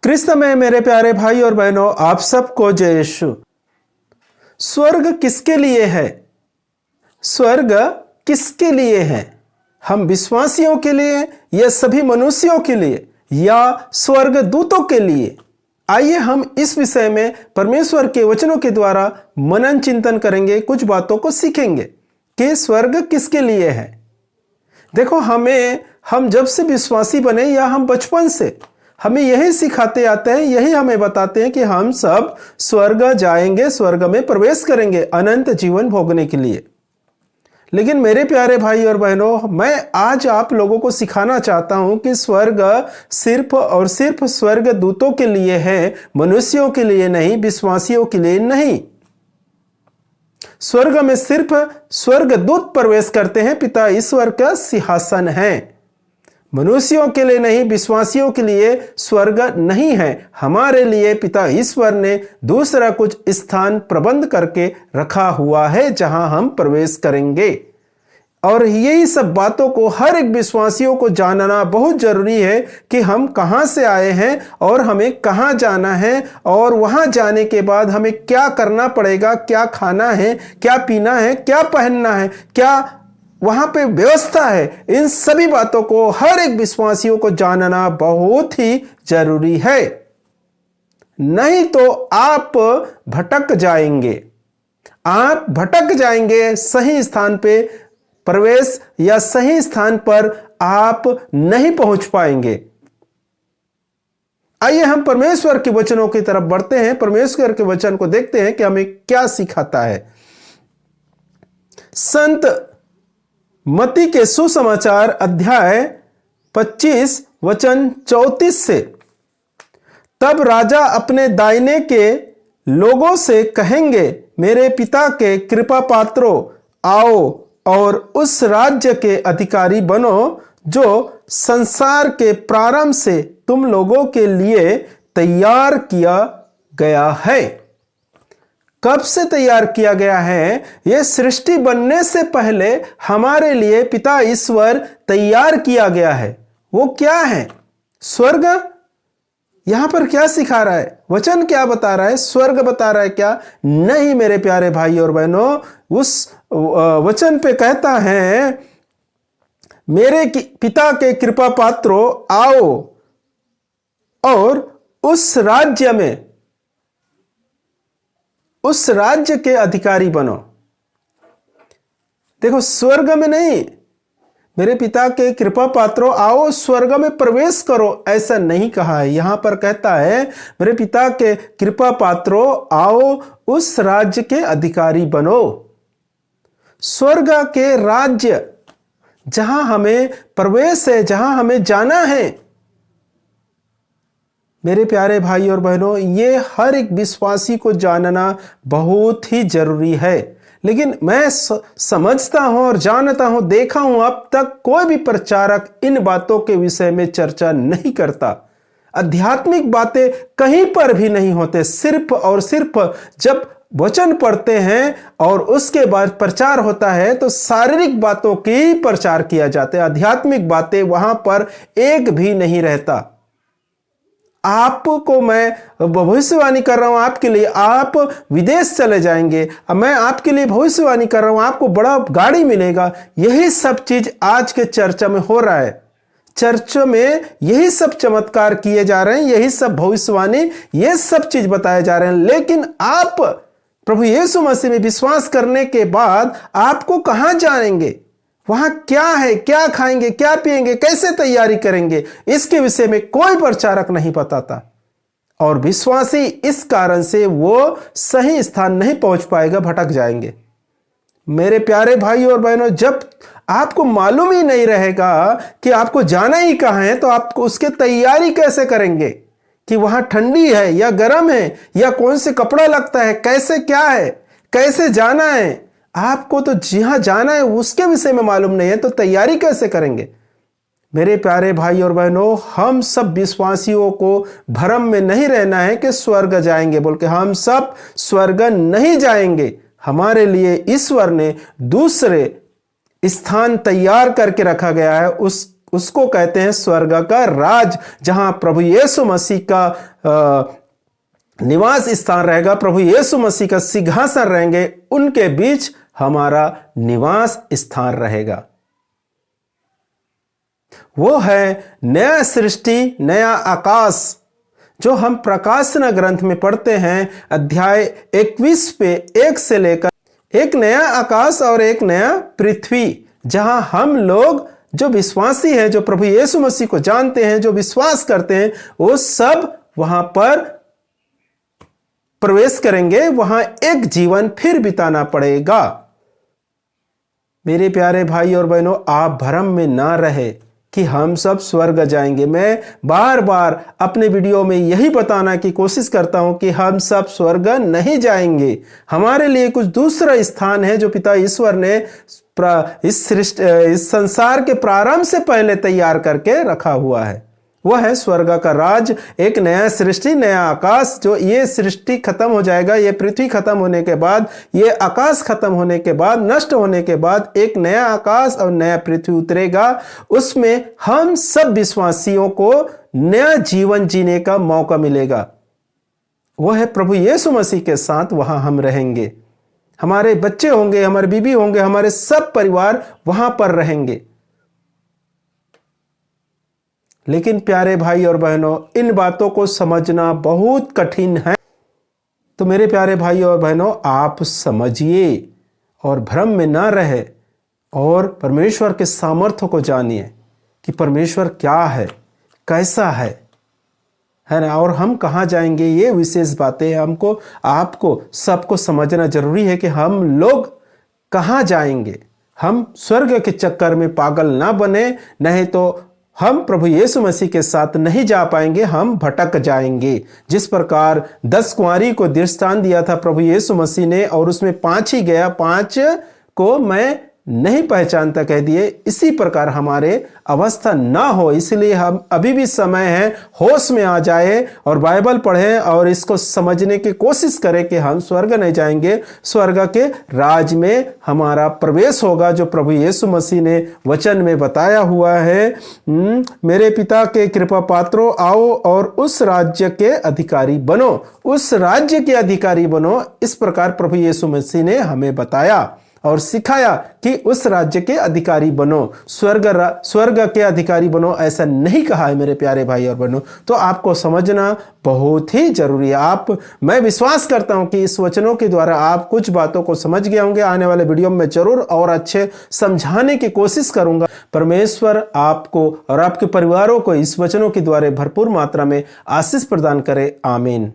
क्रिस्त में मेरे प्यारे भाई और बहनों, आप सबको जय यीशु। स्वर्ग किसके लिए है? स्वर्ग किसके लिए है? हम विश्वासियों के लिए या सभी मनुष्यों के लिए या स्वर्ग दूतों के लिए? आइए हम इस विषय में परमेश्वर के वचनों के द्वारा मनन चिंतन करेंगे, कुछ बातों को सीखेंगे कि स्वर्ग किसके लिए है। देखो, हम जब से विश्वासी बने या हम बचपन से हमें यही सिखाते आते हैं, यही हमें बताते हैं कि हम सब स्वर्ग जाएंगे, स्वर्ग में प्रवेश करेंगे अनंत जीवन भोगने के लिए। लेकिन मेरे प्यारे भाई और बहनों, मैं आज आप लोगों को सिखाना चाहता हूं कि स्वर्ग सिर्फ और सिर्फ स्वर्ग दूतों के लिए है, मनुष्यों के लिए नहीं, विश्वासियों के लिए नहीं। स्वर्ग में सिर्फ स्वर्ग दूत प्रवेश करते हैं, पिता ईश्वर का सिंहासन है। मनुष्यों के लिए नहीं, विश्वासियों के लिए स्वर्ग नहीं है। हमारे लिए पिता ईश्वर ने दूसरा कुछ स्थान प्रबंध करके रखा हुआ है जहां हम प्रवेश करेंगे। और यही सब बातों को हर एक विश्वासियों को जानना बहुत जरूरी है कि हम कहां से आए हैं और हमें कहां जाना है, और वहां जाने के बाद हमें क्या करना पड़ेगा, क्या खाना है, क्या पीना है, क्या पहनना है, क्या वहां पे व्यवस्था है। इन सभी बातों को हर एक विश्वासियों को जानना बहुत ही जरूरी है, नहीं तो आप भटक जाएंगे। आप भटक जाएंगे, सही स्थान पे प्रवेश या सही स्थान पर आप नहीं पहुंच पाएंगे। आइए हम परमेश्वर के वचनों की तरफ बढ़ते हैं, परमेश्वर के वचन को देखते हैं कि हमें क्या सिखाता है। संत मत्ती के सुसमाचार अध्याय 25 वचन 34 से, तब राजा अपने दाहिने के लोगों से कहेंगे, मेरे पिता के कृपा पात्रों, आओ और उस राज्य के अधिकारी बनो जो संसार के प्रारंभ से तुम लोगों के लिए तैयार किया गया है। कब से तैयार किया गया है? यह सृष्टि बनने से पहले हमारे लिए पिता ईश्वर तैयार किया गया है। वो क्या है? स्वर्ग। यहां पर क्या सिखा रहा है? वचन क्या बता रहा है? स्वर्ग बता रहा है क्या? नहीं मेरे प्यारे भाई और बहनों, उस वचन पे कहता है, मेरे पिता के कृपा पात्रों, आओ और उस राज्य के अधिकारी बनो। देखो, स्वर्ग में नहीं, मेरे पिता के कृपा पात्रों आओ स्वर्ग में प्रवेश करो, ऐसा नहीं कहा है। यहां पर कहता है, मेरे पिता के कृपा पात्रों आओ उस राज्य के अधिकारी बनो। स्वर्ग के राज्य जहां हमें प्रवेश है, जहां हमें जाना है। मेरे प्यारे भाई और बहनों, ये हर एक विश्वासी को जानना बहुत ही जरूरी है। लेकिन मैं समझता हूं और जानता हूं, देखा हूं, अब तक कोई भी प्रचारक इन बातों के विषय में चर्चा नहीं करता। आध्यात्मिक बातें कहीं पर भी नहीं होते। सिर्फ और सिर्फ जब वचन पढ़ते हैं और उसके बाद प्रचार होता है तो शारीरिक बातों की प्रचार किया जाता है। आध्यात्मिक बातें वहां पर एक भी नहीं रहता। आपको मैं भविष्यवाणी कर रहा हूं आपके लिए, आप विदेश चले जाएंगे। मैं आपके लिए भविष्यवाणी कर रहा हूं, आपको बड़ा गाड़ी मिलेगा। यही सब चीज आज के चर्चा में हो रहा है। चर्च में यही सब चमत्कार किए जा रहे हैं, यही सब भविष्यवाणी, ये सब चीज बताए जा रहे हैं। लेकिन आप प्रभु यीशु मसीह में विश्वास करने के बाद आपको कहां जाएंगे, वहां क्या है, क्या खाएंगे, क्या पिएंगे, कैसे तैयारी करेंगे, इसके विषय में कोई प्रचारक नहीं बताता। और विश्वासी इस कारण से वो सही स्थान नहीं पहुंच पाएगा, भटक जाएंगे। मेरे प्यारे भाई और बहनों, जब आपको मालूम ही नहीं रहेगा कि आपको जाना ही कहां है, तो आपको उसके तैयारी कैसे करेंगे कि वहां ठंडी है या गर्म है, या कौन से कपड़ा लगता है, कैसे क्या है, कैसे जाना है। आपको तो जहां जाना है उसके विषय में मालूम नहीं है, तो तैयारी कैसे करेंगे? मेरे प्यारे भाई और बहनों, हम सब विश्वासियों को भ्रम में नहीं रहना है कि स्वर्ग जाएंगे बोल के। हम सब स्वर्ग नहीं जाएंगे। हमारे लिए ईश्वर ने दूसरे स्थान तैयार करके रखा गया है। उस उसको कहते हैं स्वर्ग का राज, जहां प्रभु यीशु मसीह का निवास स्थान रहेगा, प्रभु यीशु मसीह का सिंहासन रहेंगे, उनके बीच हमारा निवास स्थान रहेगा। वो है नया सृष्टि, नया आकाश, जो हम प्रकाशन ग्रंथ में पढ़ते हैं अध्याय 21 पे 1 से लेकर, एक नया आकाश और एक नया पृथ्वी, जहां हम लोग जो विश्वासी हैं, जो प्रभु यीशु मसीह को जानते हैं, जो विश्वास करते हैं, वो सब वहां पर प्रवेश करेंगे, वहां एक जीवन फिर बिताना पड़ेगा। मेरे प्यारे भाई और बहनों, आप भ्रम में ना रहे कि हम सब स्वर्ग जाएंगे। मैं बार बार अपने वीडियो में यही बताना की कोशिश करता हूं कि हम सब स्वर्ग नहीं जाएंगे। हमारे लिए कुछ दूसरा स्थान है जो पिता ईश्वर ने इस संसार के प्रारंभ से पहले तैयार करके रखा हुआ है। वह है स्वर्ग का राज, एक नया सृष्टि, नया आकाश। जो ये सृष्टि खत्म हो जाएगा, ये पृथ्वी खत्म होने के बाद, ये आकाश खत्म होने के बाद, नष्ट होने के बाद एक नया आकाश और नया पृथ्वी उतरेगा। उसमें हम सब विश्वासियों को नया जीवन जीने का मौका मिलेगा। वह है प्रभु यीशु मसीह के साथ वहां हम रहेंगे। हमारे बच्चे होंगे, हमारे बीबी होंगे, हमारे सब परिवार वहां पर रहेंगे। लेकिन प्यारे भाई और बहनों, इन बातों को समझना बहुत कठिन है। तो मेरे प्यारे भाई और बहनों, आप समझिए और भ्रम में ना रहे और परमेश्वर के सामर्थ्य को जानिए कि परमेश्वर क्या है, कैसा है ना, और हम कहाँ जाएंगे। ये विशेष बातें हमको, आपको, सबको समझना जरूरी है कि हम लोग कहाँ जाएंगे। हम स्वर्ग के चक्कर में पागल ना बने, नहीं तो हम प्रभु यीशु मसीह के साथ नहीं जा पाएंगे, हम भटक जाएंगे। जिस प्रकार 10 कुंवारी को दृष्टांत दिया था प्रभु यीशु मसीह ने, और उसमें 5 ही गया, 5 को मैं नहीं पहचानता कह दिए, इसी प्रकार हमारे अवस्था ना हो। इसलिए हम अभी भी समय है, होश में आ जाए और बाइबल पढ़ें और इसको समझने की कोशिश करें कि हम स्वर्ग नहीं जाएंगे, स्वर्ग के राज में हमारा प्रवेश होगा, जो प्रभु यीशु मसीह ने वचन में बताया हुआ है। मेरे पिता के कृपा पात्रों, आओ और उस राज्य के अधिकारी बनो, उस राज्य के अधिकारी बनो। इस प्रकार प्रभु यीशु मसीह ने हमें बताया और सिखाया कि उस राज्य के अधिकारी बनो, स्वर्ग के अधिकारी बनो, ऐसा नहीं कहा है मेरे प्यारे भाई और बहनों। तो आपको समझना बहुत ही जरूरी है। मैं विश्वास करता हूं कि इस वचनों के द्वारा आप कुछ बातों को समझ गए होंगे। आने वाले वीडियो में जरूर और अच्छे समझाने की कोशिश करूंगा। परमेश्वर आपको और आपके परिवारों को इस वचनों के द्वारा भरपूर मात्रा में आशीष प्रदान करे। आमीन।